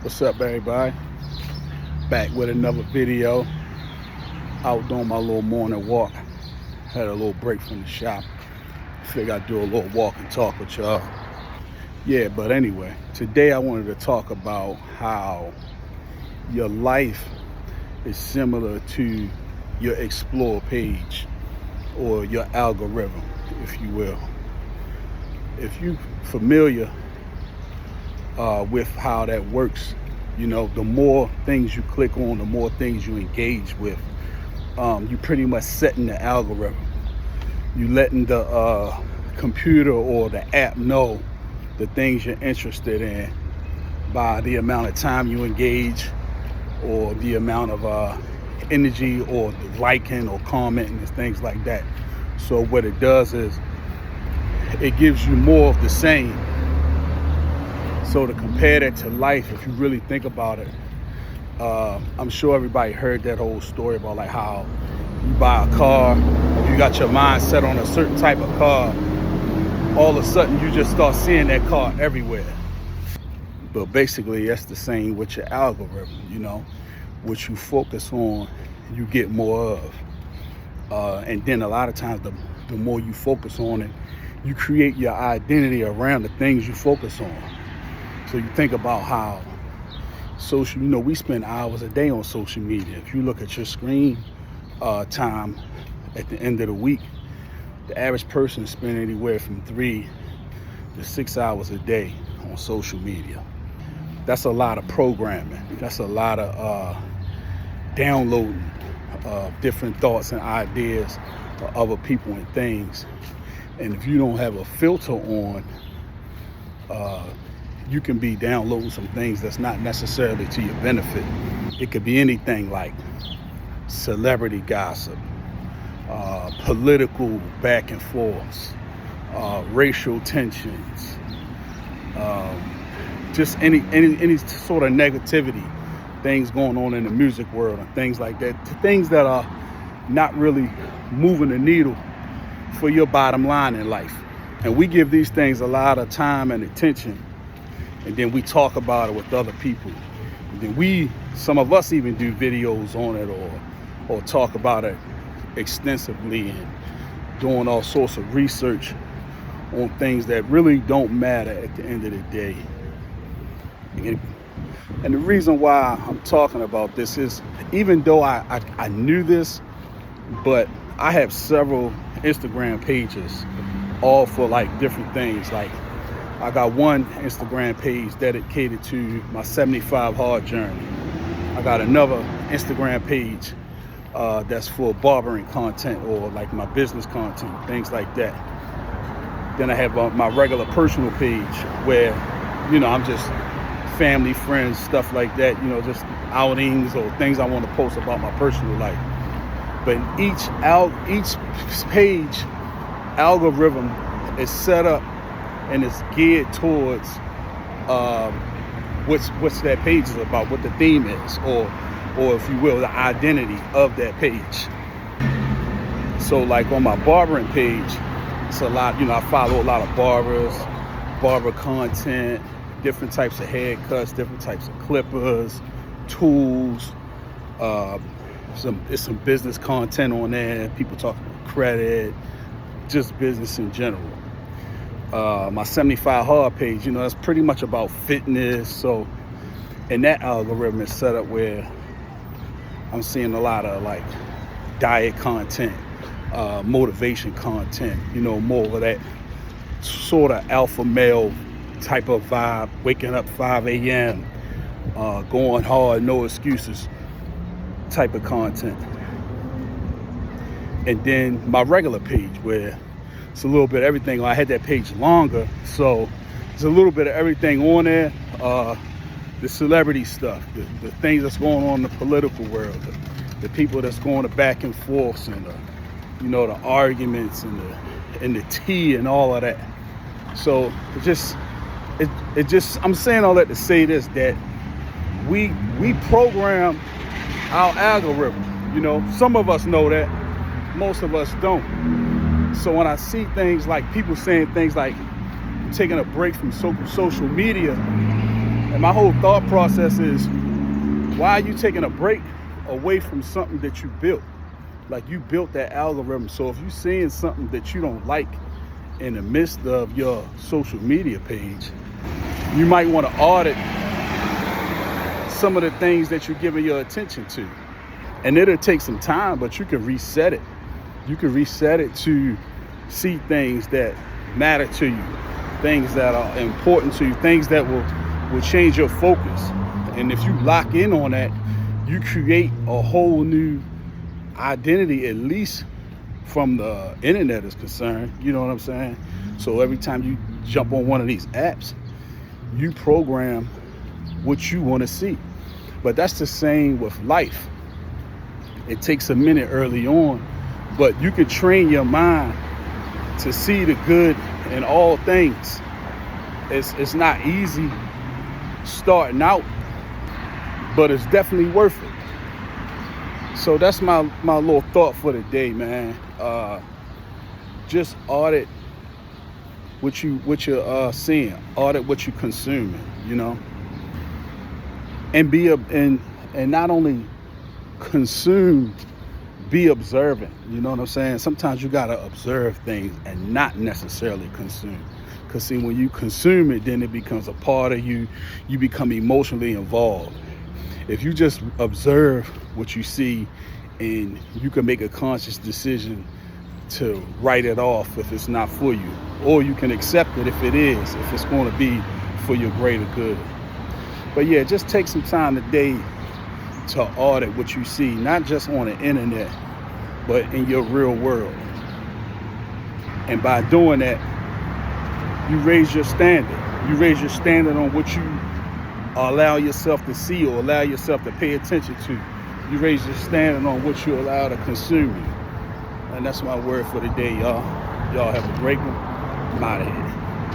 What's up, everybody? Back with another video. Out doing my little morning walk. Had a little break from the shop. Figured I'd do a little walk and talk with y'all. Yeah, but anyway, today I wanted to talk about how your life is similar to your explore page or your algorithm, if you will. If you familiar with how that works, you know, the more things you click on, the more things you engage with. You pretty much setting the algorithm. You letting the computer or the app know the things you're interested in by the amount of time you engage or the amount of energy or liking or commenting and things like that. So what it does is it gives you more of the same. So to compare that to life, if you really think about it, I'm sure everybody heard that whole story about like how you buy a car, if you got your mind set on a certain type of car, all of a sudden you just start seeing that car everywhere. But basically that's the same with your algorithm, you know. What you focus on, you get more of. And then a lot of times the more you focus on it, you create your identity around the things you focus on. So you think about how social, you know, we spend hours a day on social media. If you look at your screen time at the end of the week, the average person spends anywhere from 3 to 6 hours a day on social media. That's a lot of programming. That's a lot of downloading different thoughts and ideas of other people and things. And if you don't have a filter on, you can be downloading some things that's not necessarily to your benefit. It could be anything like celebrity gossip, political back and forths, racial tensions, just any sort of negativity, things going on in the music world and things like that, things that are not really moving the needle for your bottom line in life. And we give these things a lot of time and attention, and then we talk about it with other people. And then some of us even do videos on it or talk about it extensively and doing all sorts of research on things that really don't matter at the end of the day. And the reason why I'm talking about this is, even though I knew this, but I have several Instagram pages, all for like different things. Like I got one Instagram page dedicated to my 75 hard journey. I got another Instagram page that's for barbering content or like my business content, things like that. Then I have my regular personal page where, you know, I'm just family, friends, stuff like that, you know, just outings or things I want to post about my personal life. But each page algorithm is set up and it's geared towards what's that page is about, what the theme is, or if you will, the identity of that page. So like on my barbering page, it's a lot, you know, I follow a lot of barbers, barber content, different types of haircuts, different types of clippers, tools, some business content on there, people talking about credit, just business in general. My 75 hard page, you know, that's pretty much about fitness. So, and that algorithm is set up where I'm seeing a lot of like diet content, motivation content, you know, more of that sort of alpha male type of vibe, waking up 5 a.m., going hard, no excuses type of content. And then my regular page where it's a little bit of everything. I had that page longer, so there's a little bit of everything on there. The celebrity stuff, the things that's going on in the political world, the people that's going to back and forths, and you know, the arguments and the tea and all of that. So it just I'm saying all that to say this, that we program our algorithm. You know, some of us know that, most of us don't. So when I see things like people saying things like taking a break from social media, and And my whole thought process is, why are you taking a break away from something that you built? Like, you built that algorithm. So if you're seeing something that you don't like in the midst of your social media page, you might want to audit some of the things that you're giving your attention to. And it'll take some time, but you can reset it. You can reset it to see things that matter to you, things that are important to you, things that will change your focus. And if you lock in on that, you create a whole new identity, at least from the internet is concerned. You know what I'm saying? So every time you jump on one of these apps, you program what you want to see. But that's the same with life. It takes a minute early on, but you can train your mind to see the good in all things. It's not easy starting out, but it's definitely worth it. So that's my little thought for the day, man. Just audit what you're seeing, audit what you're consuming, you know, and and not only consume, be observant. You know what I'm saying? Sometimes you gotta observe things and not necessarily consume. Because see, when you consume it, then it becomes a part of you. You become emotionally involved. If you just observe what you see, and you can make a conscious decision to write it off if it's not for you, or you can accept it if it is, if it's going to be for your greater good. But yeah, just take some time today to audit what you see, not just on the internet, but in your real world. And by doing that, you raise your standard. You raise your standard on what you allow yourself to see or allow yourself to pay attention to. You raise your standard on what you allow to consume you. And that's my word for the day, y'all. Y'all have a great one. I'm out of here.